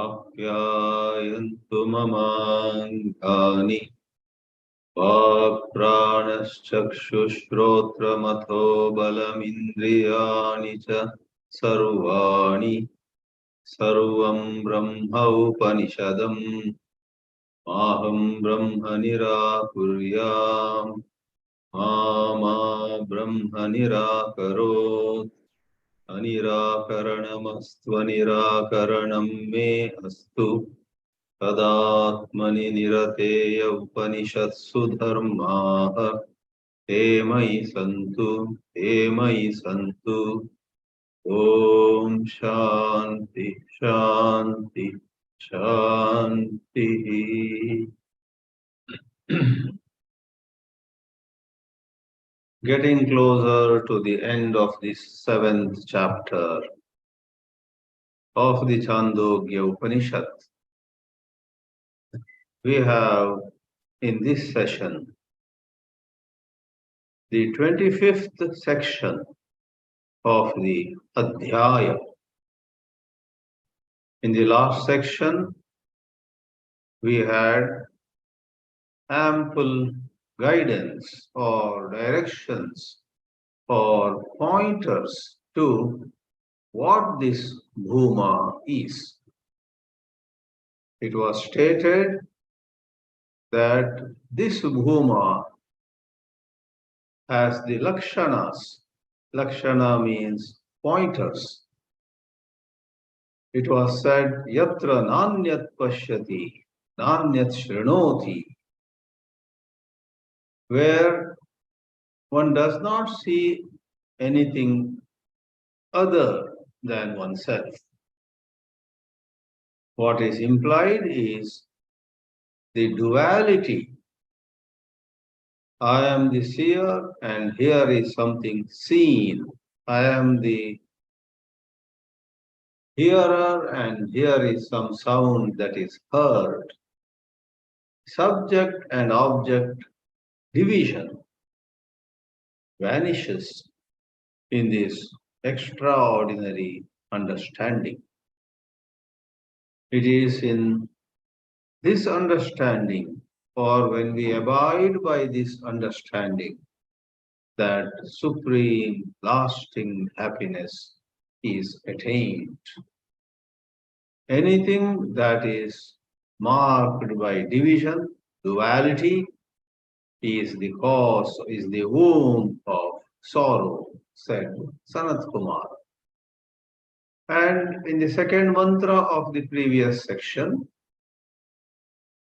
आप्यायन्तु ममाङ्गानि वाक्प्राणश्चक्षुश्रोत्रमथो बलमिन्द्रियाणि च सर्वाणि सर्वं ब्रह्म उपनिषदम् माहं ब्रह्म निराकुर्याम् मा ब्रह्म निराकरोत् अनिराकरणमस्त्वनिराकरणं मे अस्तु तदात्मनि निरतेय उपनिषत्सु धर्माः ते मयि सन्तु ॐ शान्ति शान्ति शान्तिः। Getting closer to the end of this 7th chapter of the Chāndogya Upanishad, we have in this session the 25th section of the Adhyaya. In the last section, we had ample guidance or directions or pointers to what this bhūma is. It was stated that this bhūma has the lakshanas. Lakshana means pointers. It was said, yatra nānyat pashyati, nānyat shrinoti, where one does not see anything other than oneself. What is implied is the duality. I am the seer and here is something seen. I am the hearer and here is some sound that is heard. Subject and object division vanishes in this extraordinary understanding. It is in this understanding, or when we abide by this understanding, that supreme lasting happiness is attained. Anything that is marked by division, duality, is the cause, is the womb of sorrow, said Sanat-kumāra. And in the second mantra of the previous section,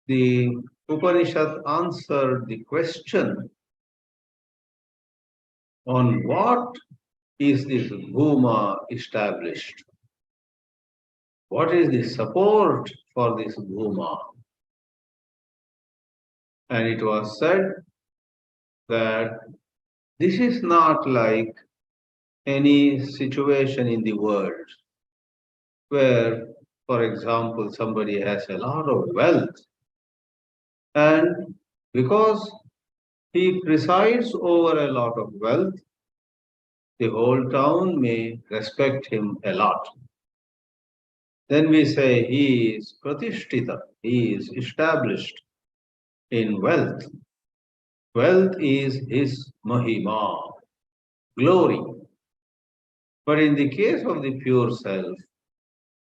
the Upanishad answered the question on what is this bhūma established? What is the support for this bhūma? And it was said that this is not like any situation in the world where, for example, somebody has a lot of wealth and because he presides over a lot of wealth, the whole town may respect him a lot. Then we say he is pratishtita, he is established in wealth. Wealth is his mahima, glory. But in the case of the pure self,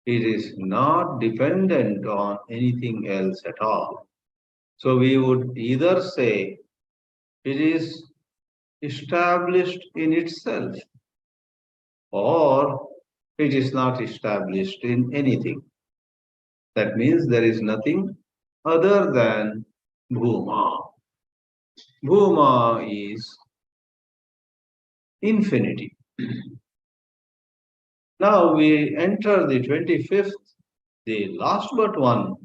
it is not dependent on anything else at all. So we would either say it is established in itself or it is not established in anything. That means there is nothing other than bhūma. Bhūma is infinity. Now we enter the 25th, the last but one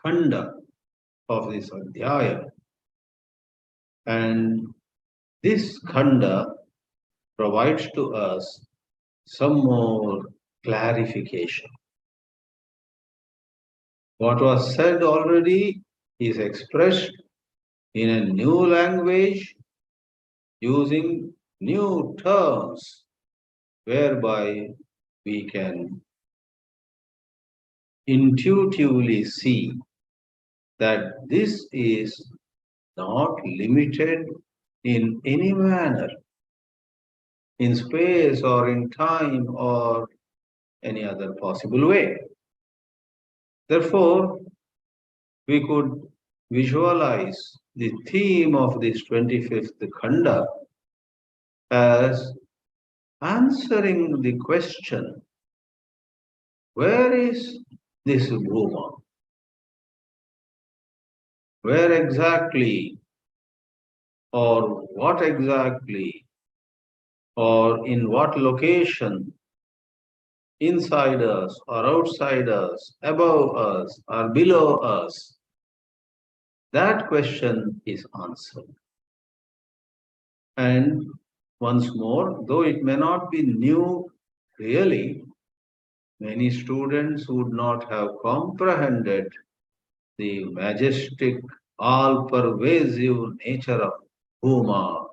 khanda of this adhyaya. And this khanda provides to us some more clarification. What was said already is expressed in a new language using new terms whereby we can intuitively see that this is not limited in any manner, in space or in time or any other possible way. Therefore, we could visualize the theme of this 25th Khanda as answering the question, where is this bhūma? Where exactly, or what exactly, or in what location, inside us or outside us, above us or below us? That question is answered. And once more, though it may not be new really, many students would not have comprehended the majestic, all-pervasive nature of bhūma,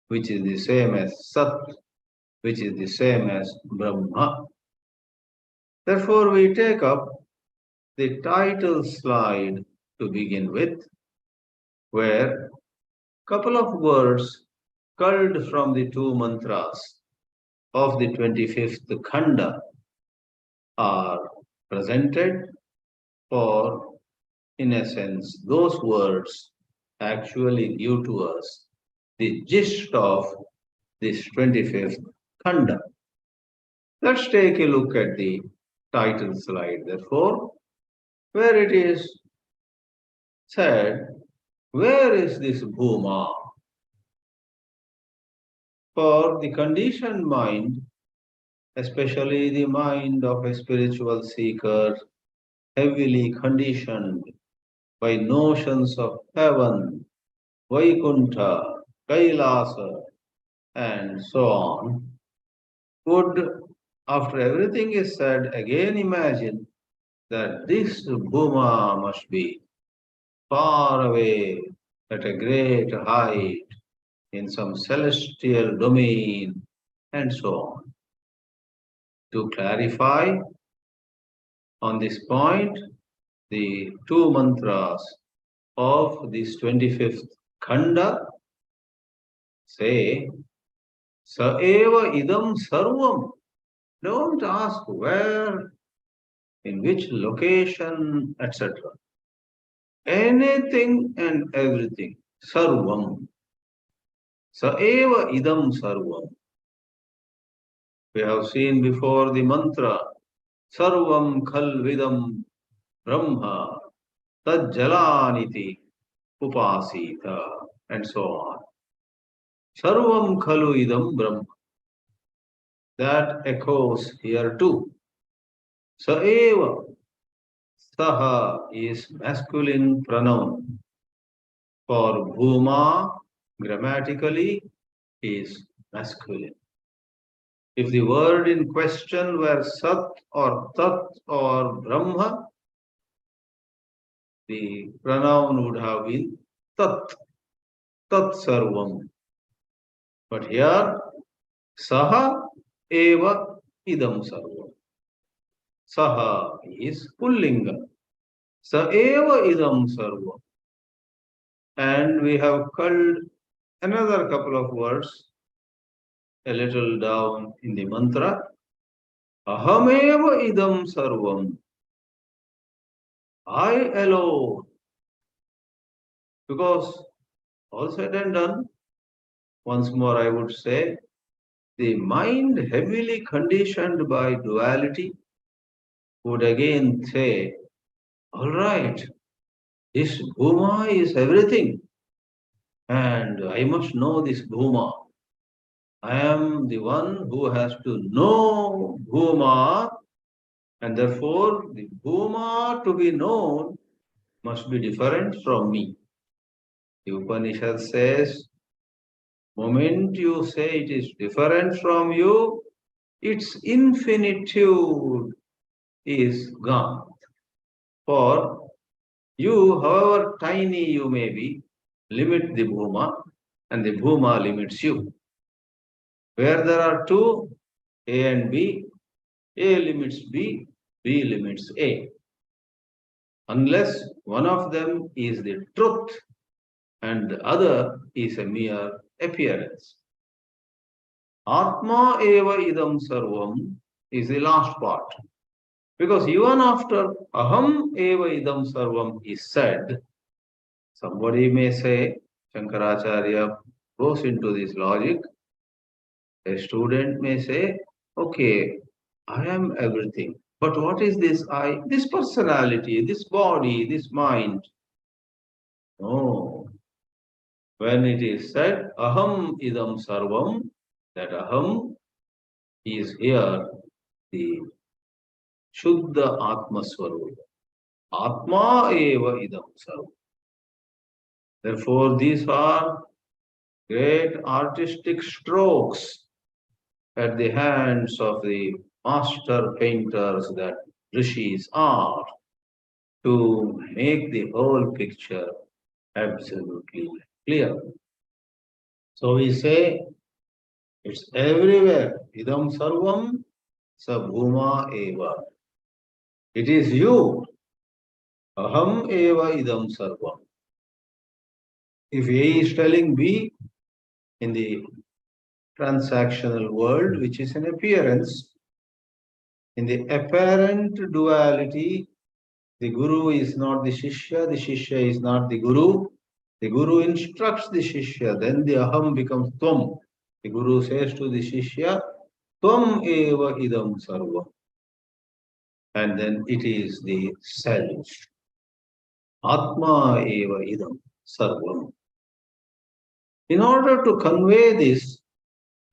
which is the same as Sat, which is the same as Brahma. Therefore, we take up the title slide to begin with, where a couple of words culled from the two mantras of the 25th Khanda are presented, for in essence, those words actually give to us the gist of this 25th Khanda. Let's take a look at the title slide, therefore, where it is said, where is this bhūma? For the conditioned mind, especially the mind of a spiritual seeker, heavily conditioned by notions of heaven, Vaikuntha, Kailasa, and so on, would, after everything is said, again imagine that this bhūma must be far away at a great height in some celestial domain, and so on. To clarify on this point, the two mantras of this 25th Khanda say, Sa eva idam sarvam. Don't ask where, in which location, etc. Anything and everything, sarvam. Sa eva idam sarvam. We have seen before the mantra, sarvam khalvidam brahma tajjalaniti upasita, and so on. Sarvam khalu idam brahma. That echoes here too. Sa eva. Saha is masculine pronoun. For bhūma, grammatically, is masculine. If the word in question were Sat or Tat or Brahma, the pronoun would have been Tat, Tat Sarvam. But here, Saha eva idam sarvam. Saha is Pullinga. Sa eva idam sarvam. And we have culled another couple of words a little down in the mantra. Ahameva idam sarvam. I alone. Because all said and done, once more I would say, the mind heavily conditioned by duality would again say, all right, this bhūma is everything, and I must know this bhūma. I am the one who has to know bhūma, and therefore the bhūma to be known must be different from me. The Upanishad says, moment you say it is different from you, its infinitude is gone. For you, however tiny you may be, limit the bhūma, and the bhūma limits you. Where there are two, A and B, A limits B, B limits A. unless one of them is the truth and the other is a mere appearance. Atma eva idam sarvam is the last part. Because even after aham eva idam sarvam is said, somebody may say, Shankaracharya goes into this logic. A student may say, okay, I am everything. But what is this I? This personality, this body, this mind. No. When it is said, aham idam sarvam, that aham is here the Shuddha Atma Swarupa. Atma eva idam sarvam. Therefore, these are great artistic strokes at the hands of the master painters that rishis are to make the whole picture absolutely clear. So we say it's everywhere. Idam sarvam sa bhūma eva. It is you. Aham eva idam sarvam. If A is telling B in the transactional world, which is an appearance, in the apparent duality, the Guru is not the Shishya is not the Guru instructs the Shishya, then the Aham becomes Tvam. The Guru says to the Shishya, Tvam eva idam sarvam. And then it is the self. Atma eva idam sarvam. In order to convey this,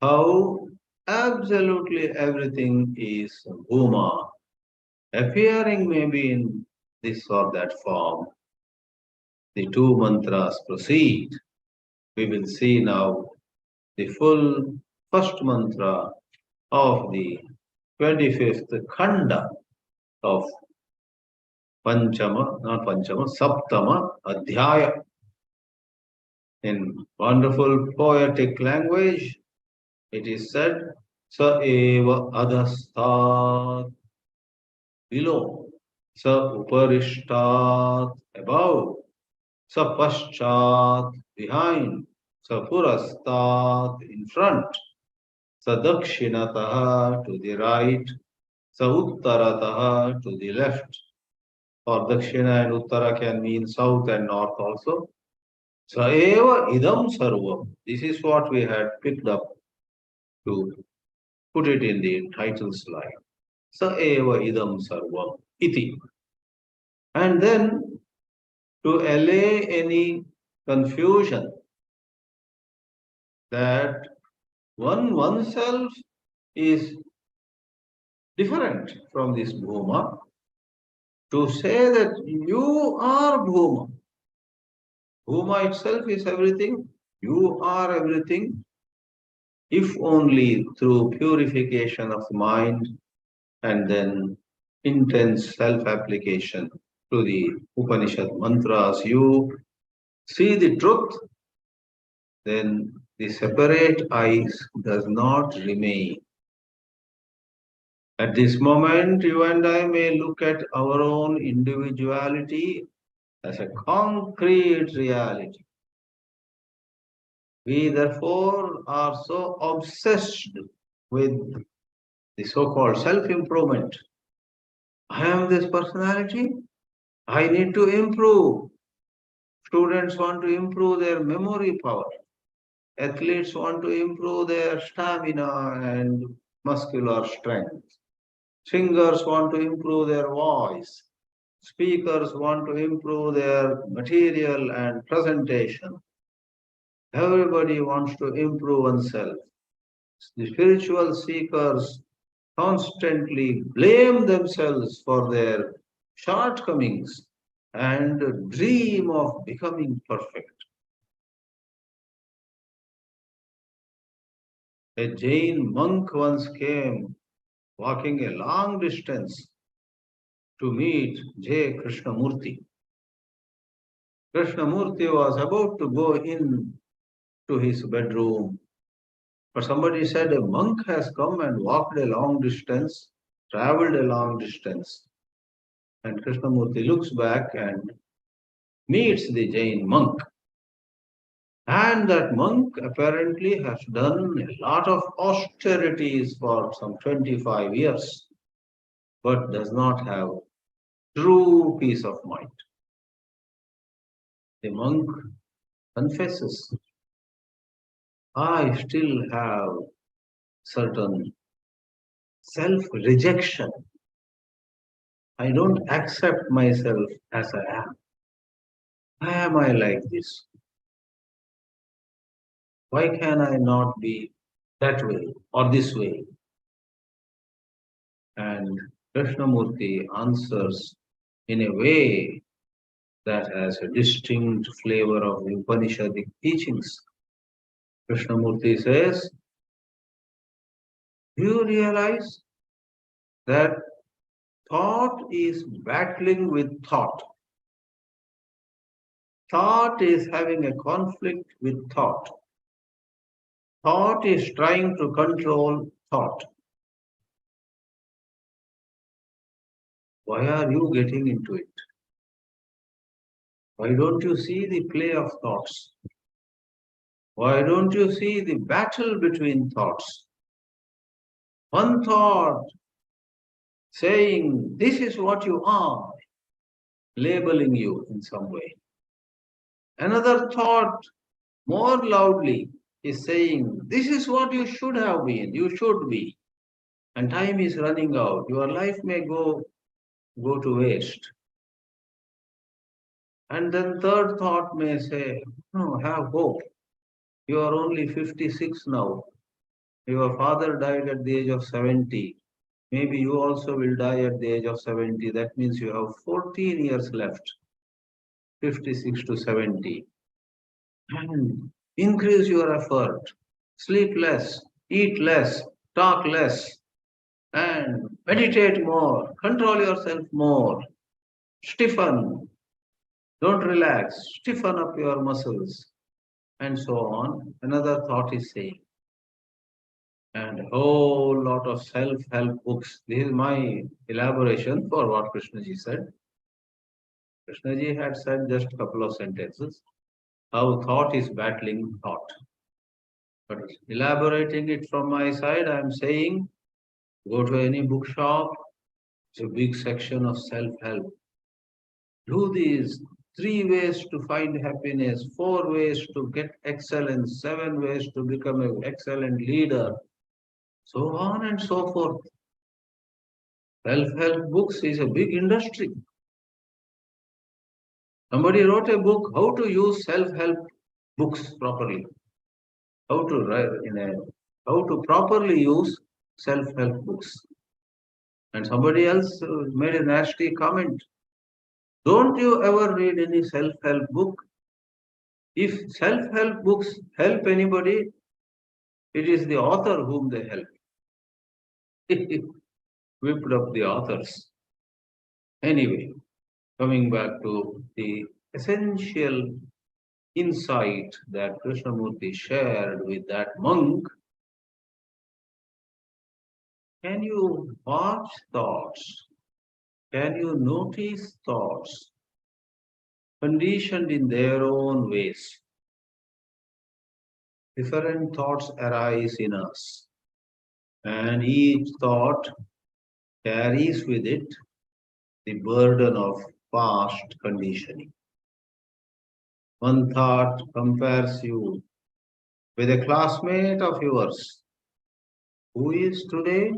how absolutely everything is bhūma, appearing maybe in this or that form, the two mantras proceed. We will see now the full first mantra of the 25th khanda of Saptama Adhyaya. In wonderful poetic language, it is said, Sa eva adhastat, below, Sa uparishtat, above, Sa paschat, behind, Sa purastat, in front, Sa dakshinataha, to the right, Sa uttarataha, to the left. Or dakshina and uttara can mean south and north also. Sa eva idam sarvam. This is what we had picked up to put it in the title slide. Sa eva idam sarvam iti. And then to allay any confusion that oneself is different from this bhūma, to say that you are bhūma. Bhūma itself is everything. You are everything. If only through purification of mind and then intense self-application to the Upanishad mantras, you see the truth, then the separate eyes does not remain. At this moment, you and I may look at our own individuality as a concrete reality. We therefore are so obsessed with the so-called self-improvement. I am this personality. I need to improve. Students want to improve their memory power. Athletes want to improve their stamina and muscular strength. Singers want to improve their voice. Speakers want to improve their material and presentation. Everybody wants to improve oneself. The spiritual seekers constantly blame themselves for their shortcomings and dream of becoming perfect. A Jain monk once came walking a long distance to meet J. Krishnamurti. Krishnamurti was about to go in to his bedroom, but somebody said a monk has come and walked a long distance, traveled a long distance. And Krishnamurti looks back and meets the Jain monk. And that monk apparently has done a lot of austerities for some 25 years, but does not have true peace of mind. The monk confesses, I still have certain self-rejection. I don't accept myself as I am. Why am I like this? Why can I not be that way or this way? And Krishnamurti answers in a way that has a distinct flavor of the Upanishadic teachings. Krishnamurti says, do you realize that thought is battling with thought? Thought is having a conflict with thought. Thought is trying to control thought. Why are you getting into it? Why don't you see the play of thoughts? Why don't you see the battle between thoughts? One thought saying, this is what you are, labeling you in some way. Another thought, more loudly, is saying, this is what you should have been, you should be. And time is running out. Your life may go to waste. And then third thought may say, no, have hope. You are only 56 now. Your father died at the age of 70. Maybe you also will die at the age of 70. That means you have 14 years left, 56 to 70. And increase your effort. Sleep less, eat less, talk less, and meditate more. Control yourself more. Stiffen. Don't relax. Stiffen up your muscles. And so on. Another thought is saying. And a whole lot of self-help books. This is my elaboration for what Krishnaji said. Krishnaji had said just a couple of sentences. How thought is battling thought. But elaborating it from my side, I am saying, go to any bookshop. It's a big section of self-help. Do these 3 ways to find happiness, 4 ways to get excellence, 7 ways to become an excellent leader, so on and so forth. Self-help books is a big industry. Somebody wrote a book, how to use self-help books properly. How to properly use self-help books. And somebody else made a nasty comment. Don't you ever read any self-help book? If self-help books help anybody, it is the author whom they help. Whipped up the authors. Anyway, coming back to the essential insight that Krishnamurti shared with that monk, can you watch thoughts? Can you notice thoughts conditioned in their own ways? Different thoughts arise in us, and each thought carries with it the burden of past conditioning. One thought compares you with a classmate of yours who is today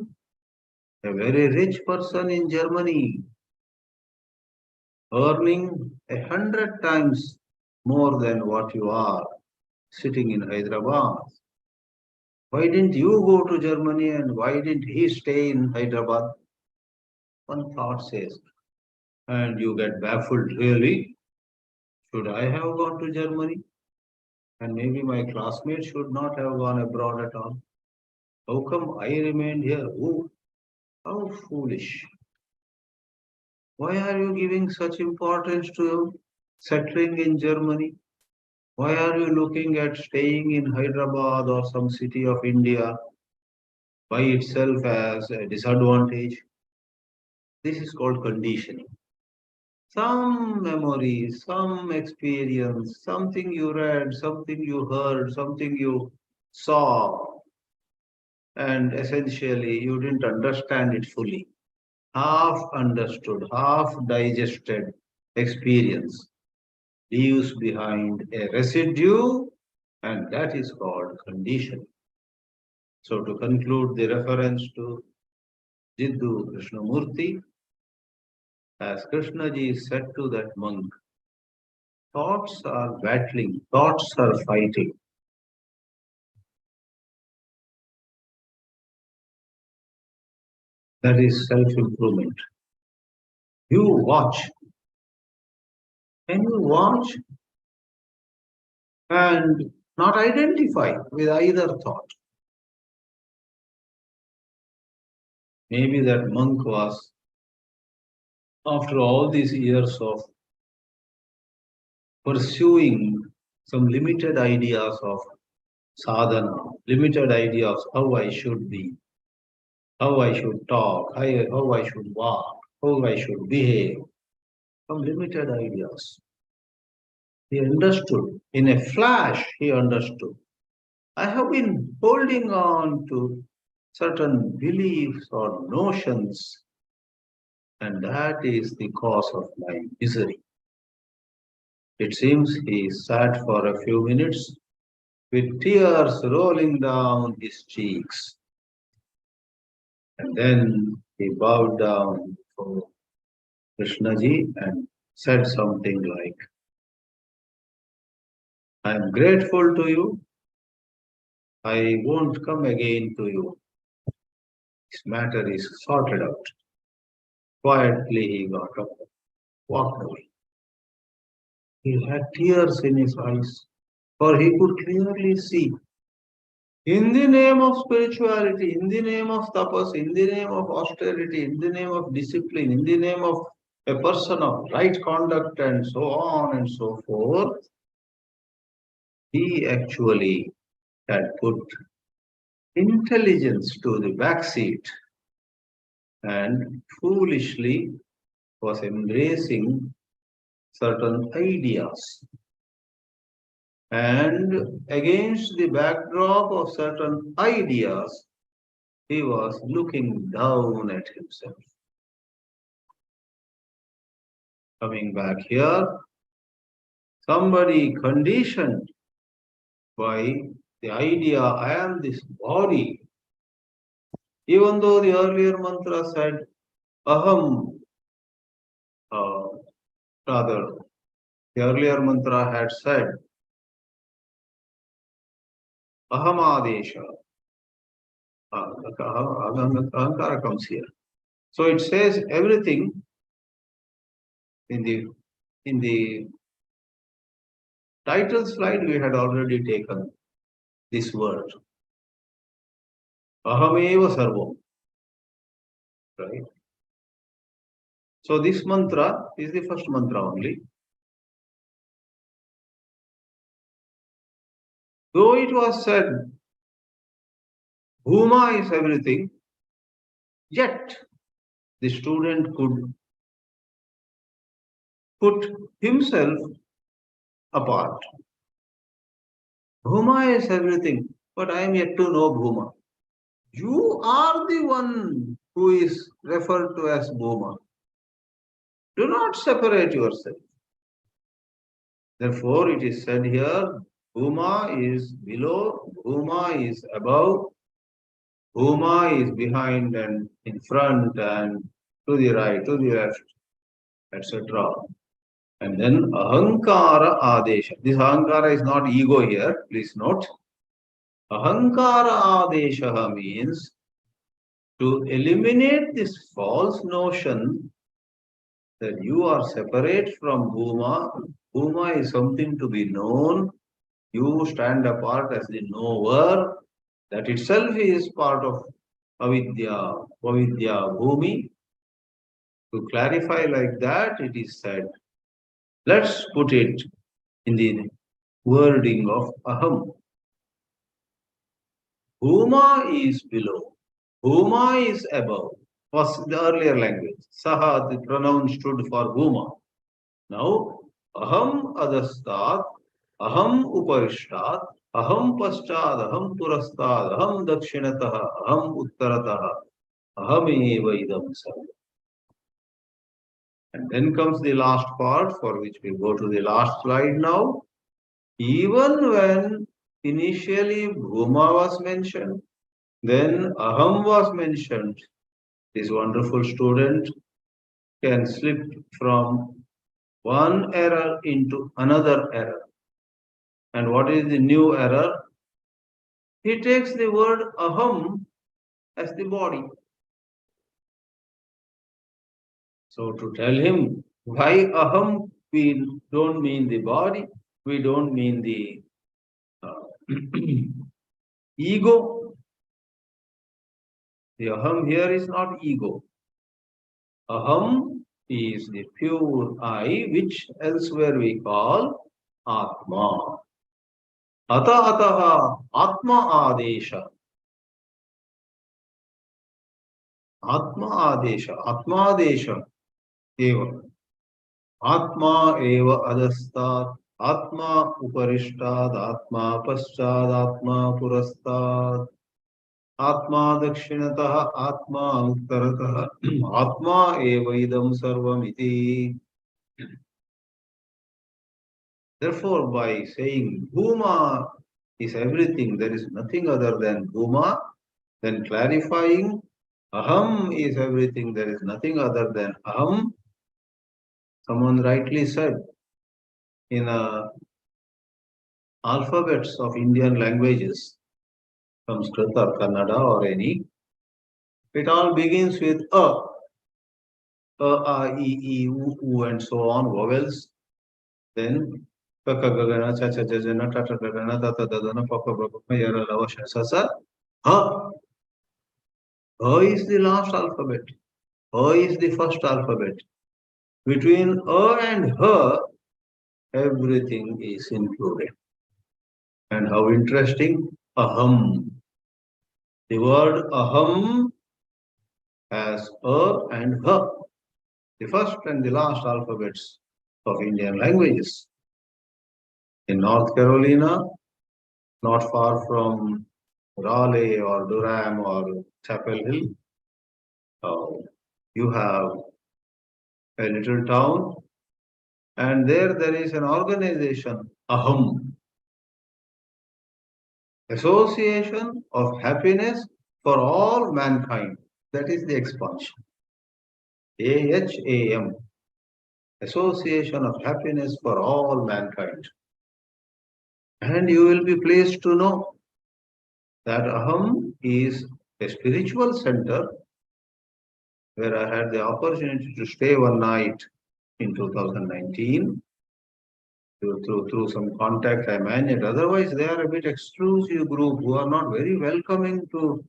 a very rich person in Germany, earning 100 times more than what you are sitting in Hyderabad. Why didn't you go to Germany and why didn't he stay in Hyderabad? One thought says, and you get baffled, really? Should I have gone to Germany? And maybe my classmates should not have gone abroad at all. How come I remained here? Oh, how foolish. Why are you giving such importance to settling in Germany? Why are you looking at staying in Hyderabad or some city of India by itself as a disadvantage? This is called conditioning. some memory, some experience, something you read, something you heard, something you saw, and essentially you didn't understand it fully. Half understood, half digested experience leaves behind a residue, and that is called conditioning. So, to conclude the reference to Jiddu Krishnamurti, as Krishnaji said to that monk, thoughts are battling, thoughts are fighting. That is self-improvement. You watch, and you watch and not identify with either thought. Maybe that monk was, after all these years of pursuing some limited ideas of sadhana, limited ideas how I should be, how I should talk, how I should walk, how I should behave, some limited ideas. He understood. In a flash, he understood. I have been holding on to certain beliefs or notions, and that is the cause of my misery. It seems he sat for a few minutes with tears rolling down his cheeks. And then he bowed down for Krishnaji and said something like, I am grateful to you. I won't come again to you. This matter is sorted out. Quietly he got up, walked away. He had tears in his eyes, for he could clearly see. In the name of spirituality, in the name of tapas, in the name of austerity, in the name of discipline, in the name of a person of right conduct and so on and so forth, he actually had put intelligence to the back seat and foolishly was embracing certain ideas. And against the backdrop of certain ideas, he was looking down at himself. Coming back here, somebody conditioned by the idea, I am this body. Even though the earlier mantra said, Aham, rather, the earlier mantra had said, Ahamadesha. Ahankara comes here. So it says everything in the title slide we had already taken this word. Ahameva sarvam. Right? So this mantra is the first mantra only. Though it was said, bhūma is everything, yet the student could put himself apart. Bhūma is everything, but I am yet to know bhūma. You are the one who is referred to as bhūma. Do not separate yourself. Therefore, it is said here, bhūma is below, bhūma is above, bhūma is behind and in front and to the right, to the left, etc. And then ahankara adesha. This ahankara is not ego here, please note. Ahankara adesha means to eliminate this false notion that you are separate from bhūma. Bhūma is something to be known. You stand apart as the knower. That itself is part of avidya, bhūma-vidyā, bhūmi. To clarify like that, it is said, let's put it in the wording of aham. Bhūma is below. Bhūma is above. Was the earlier language. Saha, the pronoun stood for bhūma. Now, aham adastat, aham uparishtat, aham paschad, aham purastad, aham dakshinatah, aham uttaratah, aham eva idam sarvam. And then comes the last part, for which we go to the last slide now. Even when initially bhūma was mentioned, then aham was mentioned, this wonderful student can slip from one error into another error. And what is the new error? He takes the word aham as the body. So to tell him why aham, we don't mean the body, we don't mean the ego. The aham here is not ego. Aham is the pure I, which elsewhere we call Atma. Ata ataha Atma adesha. Atma adesha. Atma adesha. Eva. Atma eva adastat. Atma uparishtad. Atma paschad. Atma purastad. Atma dakshinatah. Atma uttaratah. Atma eva idam sarvam iti. Therefore, by saying bhūma is everything, there is nothing other than bhūma, then clarifying aham is everything, there is nothing other than aham. Someone rightly said, in alphabets of Indian languages, Sanskrit or Kannada or any, it all begins with a, e, u, and so on, vowels. Then kaka, gagana, cha, cha, jajana, tata, dadana, tata, dadana, papa, papa, yara, lava, shasa, sa, ha. Ha is the last alphabet. Ha is the first alphabet. Between a and ha, everything is included. And how interesting, aham. The word aham has a and ha, the first and the last alphabets of Indian languages. In North Carolina, not far from Raleigh or Durham or Chapel Hill, you have a little town, and there is an organization, aham, Association of Happiness for All Mankind. That is the expansion. AHAM, Association of Happiness for All Mankind. And you will be pleased to know that aham is a spiritual center where I had the opportunity to stay one night in 2019. Through some contact I managed. Otherwise, they are a bit exclusive group who are not very welcoming to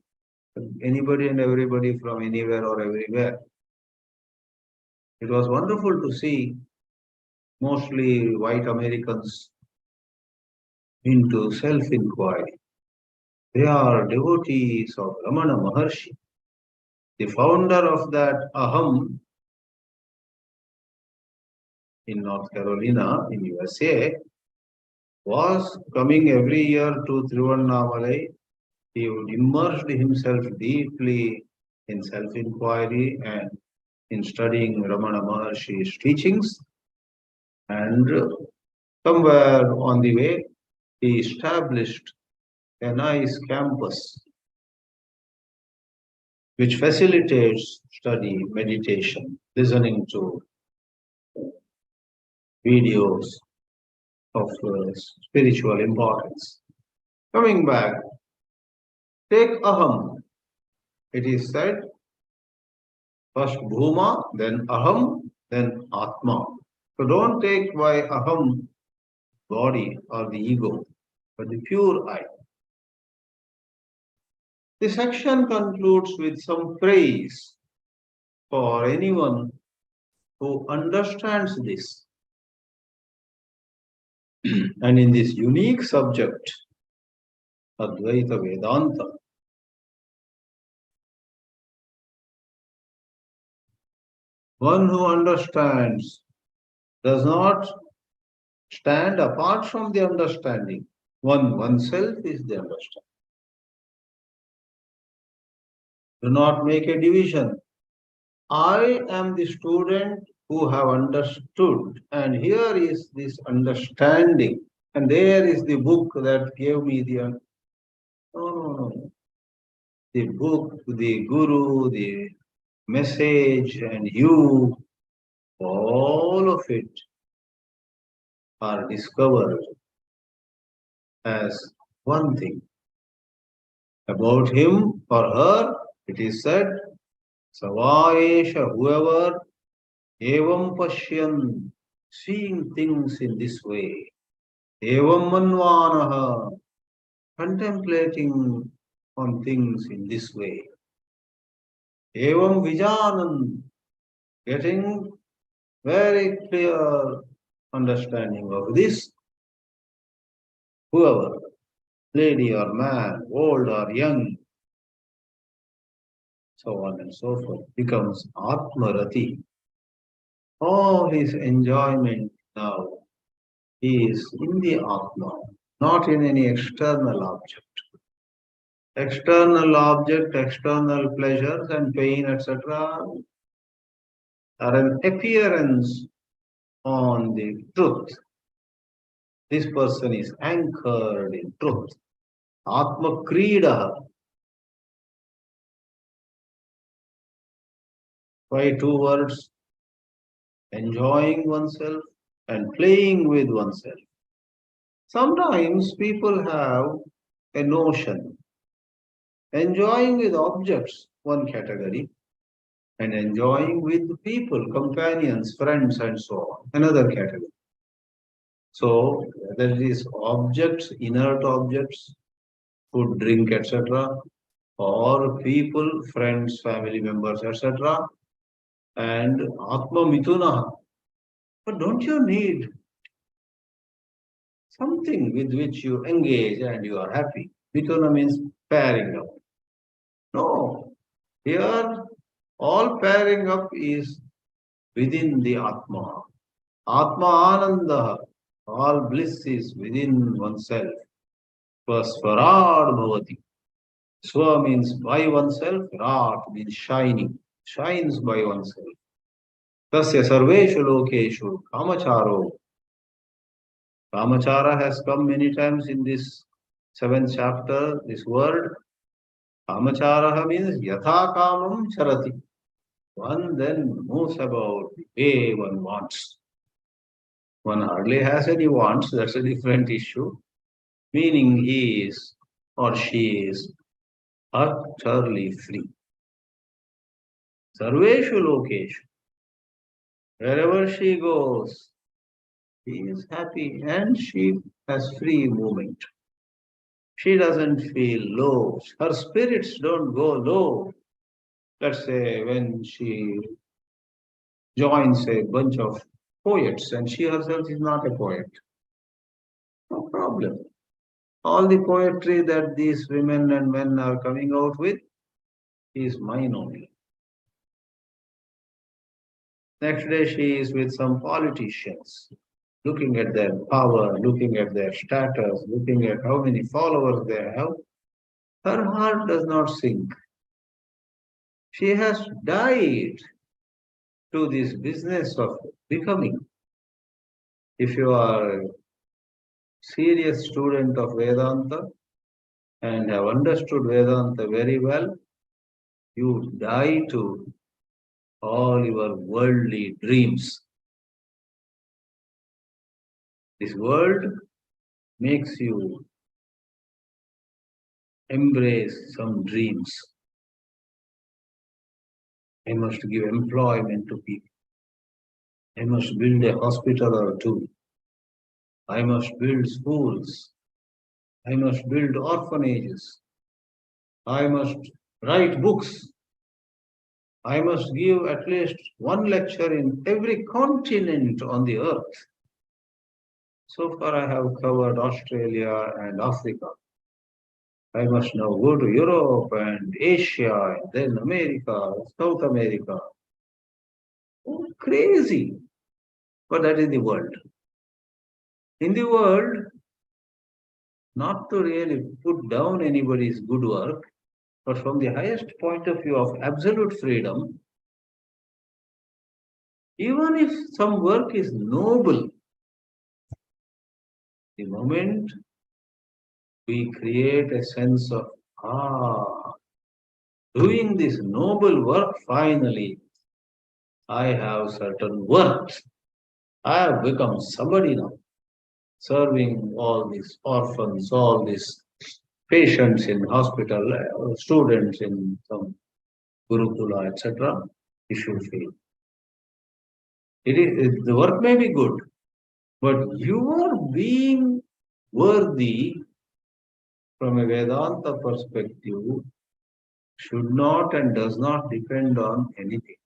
anybody and everybody from anywhere or everywhere. It was wonderful to see mostly white Americans into self-inquiry. They are devotees of Ramana Maharshi. The founder of that aham in North Carolina, in USA, was coming every year to Tiruvannamalai. He would immerse himself deeply in self-inquiry and in studying Ramana Maharshi's teachings. And somewhere on the way, he established a nice campus which facilitates study, meditation, listening to videos of spiritual importance. Coming back, take aham. It is said, first bhūma, then aham, then atma. So don't take by aham body or the ego, but the pure I. The section concludes with some praise for anyone who understands this. And in this unique subject, Advaita Vedanta, one who understands does not stand apart from the understanding. Oneself is the understanding. Do not make a division. I am the student who have understood, and here is this understanding, and there is the book that gave me the. No, no, no. The book, the guru, the message, and you, all of it are discovered as one thing. About him or her, it is said, Savaesha, whoever, evam pashyan, seeing things in this way, evam manvanaha, contemplating on things in this way, evam vijanan, getting very clear understanding of this, whoever, lady or man, old or young, so on and so forth, becomes Atmarati. All his enjoyment now is in the Atma, not in any external object. External object, external pleasures and pain, etc., are an appearance on the truth. This person is anchored in truth. Atma Krida. By two words, enjoying oneself and playing with oneself. Sometimes people have a notion. Enjoying with objects, one category, and enjoying with people, companions, friends, and so on, another category. So, whether it is objects, inert objects, food, drink, etc., or people, friends, family members, etc., and Atma Mituna. But don't you need something with which you engage and you are happy? Mituna means pairing up. No, here all pairing up is within the Atma. Atma Ananda, all bliss is within oneself. Swasvarad bhavati. Swa means by oneself, Rat means shining, shines by oneself. Tasya sarveshu lokeshu kamacharo. Kamachara has come many times in this 7th chapter, this word. Kamachara means yatha kamam charati. One then moves about the way one wants. One hardly has any wants, that's a different issue. Meaning he is or she is utterly free. Sarveshu lokeshu. Wherever she goes, she is happy and she has free movement. She doesn't feel low. Her spirits don't go low. Let's say when she joins a bunch of poets and she herself is not a poet. No problem. All the poetry that these women and men are coming out with is mine only. Next day she is with some politicians, looking at their power, looking at their status, looking at how many followers they have. Her heart does not sink. She has died to this business of becoming. If you are a serious student of Vedanta and have understood Vedanta very well, you die to all your worldly dreams. This world makes you embrace some dreams. I must give employment to people. I must build a hospital or two. I must build schools. I must build orphanages. I must write books. I must give at least one lecture in every continent on the earth. So far I have covered Australia and Africa. I must now go to Europe and Asia, and then America, South America. Oh, crazy. But that is the world. In the world, not to really put down anybody's good work, but from the highest point of view of absolute freedom, even if some work is noble, the moment we create a sense of, doing this noble work, finally, I have certain worth. I have become somebody now, serving all these orphans, all these patients in hospital, students in some Gurukula, etc. You should feel. The work may be good, but your being worthy from a Vedanta perspective should not and does not depend on anything.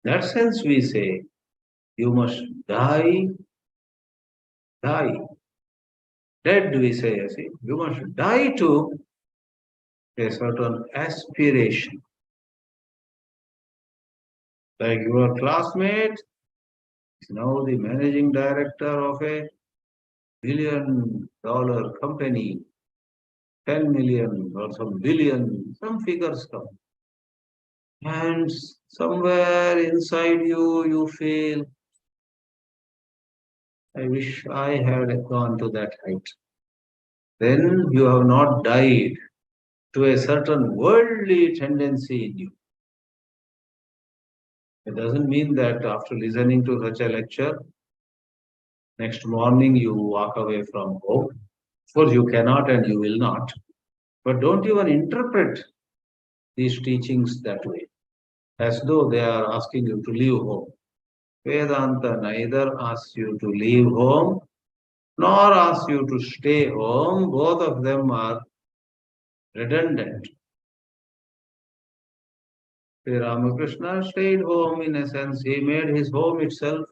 In that sense, we say, you must die. Dead, we say, you must die to a certain aspiration. Like your classmate is now the managing director of a $1 billion company, 10 million or some billion, some figures come. And somewhere inside you, you feel, I wish I had gone to that height. Then you have not died to a certain worldly tendency in you. It doesn't mean that after listening to such a lecture, next morning you walk away from home. Of course, you cannot and you will not. But don't even interpret these teachings that way, as though they are asking you to leave home. Vedanta neither asks you to leave home, nor asks you to stay home. Both of them are redundant. Sri Ramakrishna stayed home in a sense. He made his home itself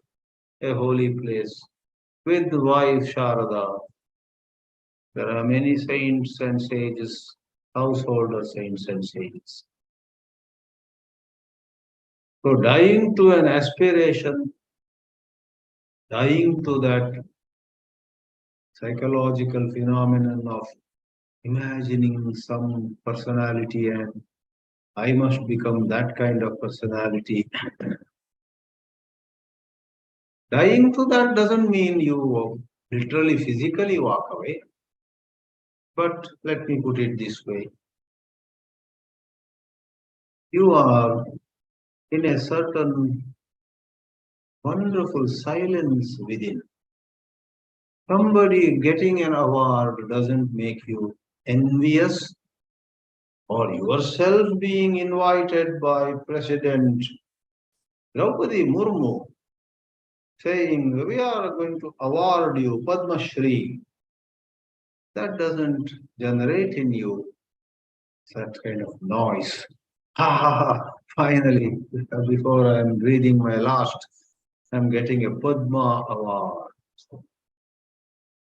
a holy place with wife Sharada. There are many saints and sages, householder saints and sages. So dying to an aspiration, dying to that psychological phenomenon of imagining some personality and I must become that kind of personality. Dying to that doesn't mean you literally physically walk away. But let me put it this way. You are in a certain wonderful silence within. Somebody getting an award doesn't make you envious, or yourself being invited by President Draupadi Murmu saying, we are going to award you Padma Shri. That doesn't generate in you that kind of noise. Ha ha ha, finally, before I'm breathing my last, I'm getting a Padma award.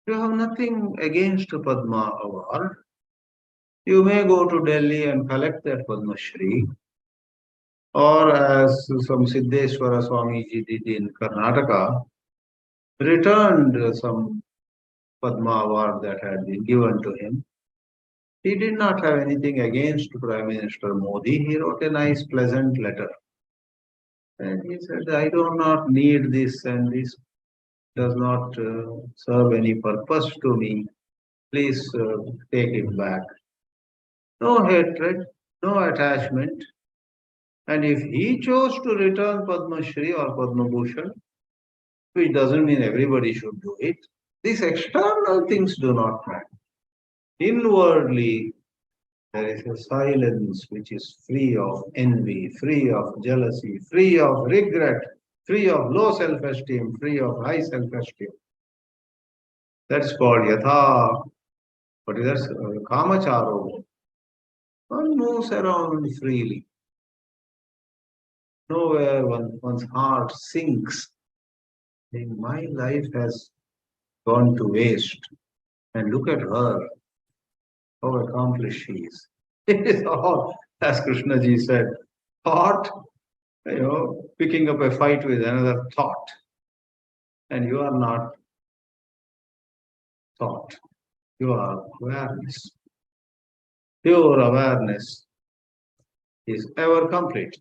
You have nothing against a Padma award. You may go to Delhi and collect that Padma Shri, or as some Siddheshwara Swamiji did in Karnataka, returned some Padma award that had been given to him. He did not have anything against Prime Minister Modi. He wrote a nice, pleasant letter. And he said, I do not need this and this does not serve any purpose to me. Please take it back. No hatred, no attachment. And if he chose to return Padma Shri or Padma Bhushan, which doesn't mean everybody should do it, these external things do not matter. Inwardly, there is a silence which is free of envy, free of jealousy, free of regret, free of low self-esteem, free of high self-esteem. That's called yatha. But that's kamacharo. One moves around freely. Nowhere one's heart sinks. My life has gone to waste. And look at her, how accomplished she is. It is all, as Krishnaji said, thought picking up a fight with another thought, and you are not thought, you are awareness. Pure awareness is ever complete.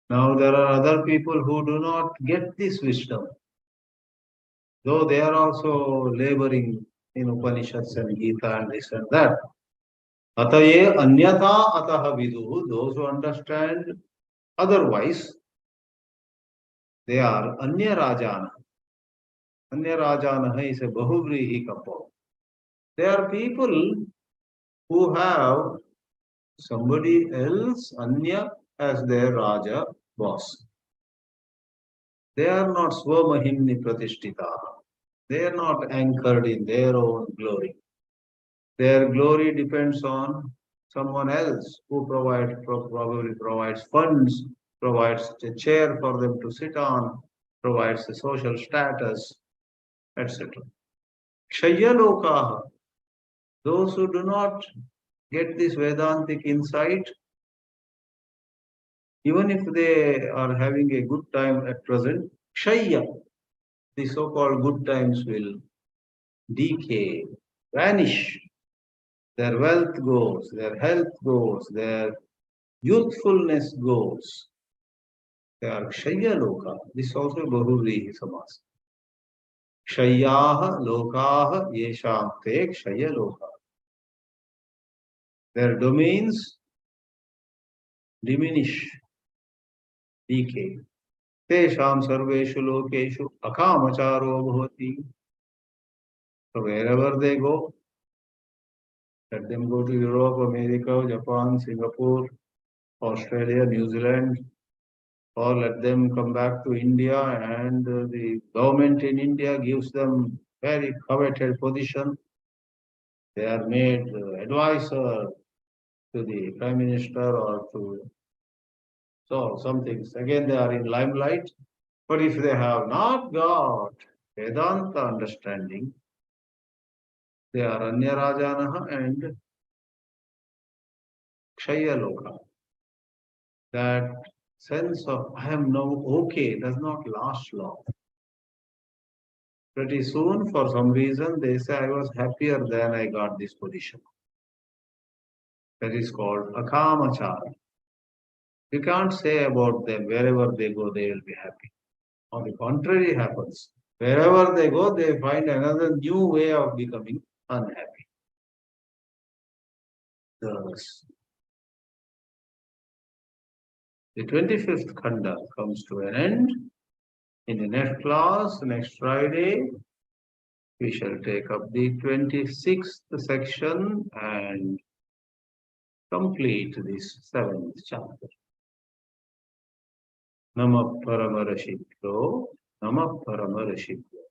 Now there are other people who do not get this wisdom, though they are also laboring in Upanishads and Gita and this and that. Ataye anyatha ataha vidu, those who understand otherwise, they are anya rajana. Anya rajana is a bahuvrihi compound. They are people who have somebody else, anya, as their raja, boss. They are not swamahimni pratishtita. They are not anchored in their own glory. Their glory depends on someone else who probably provides funds, provides a chair for them to sit on, provides a social status, etc. Kshaya lokaha, those who do not get this Vedantic insight, even if they are having a good time at present, kshaya, the so-called good times will decay, vanish. Their wealth goes, their health goes, their youthfulness goes. They are kshaya loka. This is also bahuvrihi samas. Kshayaha lokaha yesham te kshaya loka. Their domains diminish, decay. Tesham sarveshu lokeshu akamacharo bhavati. So wherever they go, let them go to Europe, America, Japan, Singapore, Australia, New Zealand, or let them come back to India, and the government in India gives them very coveted position. They are made advisor to the Prime Minister or to some things. Again, they are in limelight. But if they have not got Vedanta understanding, they are Anya Rajanaha and Kshaya Loka. That sense of I am now okay does not last long. Pretty soon, for some reason, they say I was happier than I got this position. That is called akamachara. You can't say about them wherever they go, they will be happy. On the contrary happens. Wherever they go, they find another new way of becoming unhappy. Thus, the 25th Khanda comes to an end. In the next class, next Friday, we shall take up the 26th section and complete this 7th chapter. Namah Paramarashibhyo, Namah Paramarashibhyo.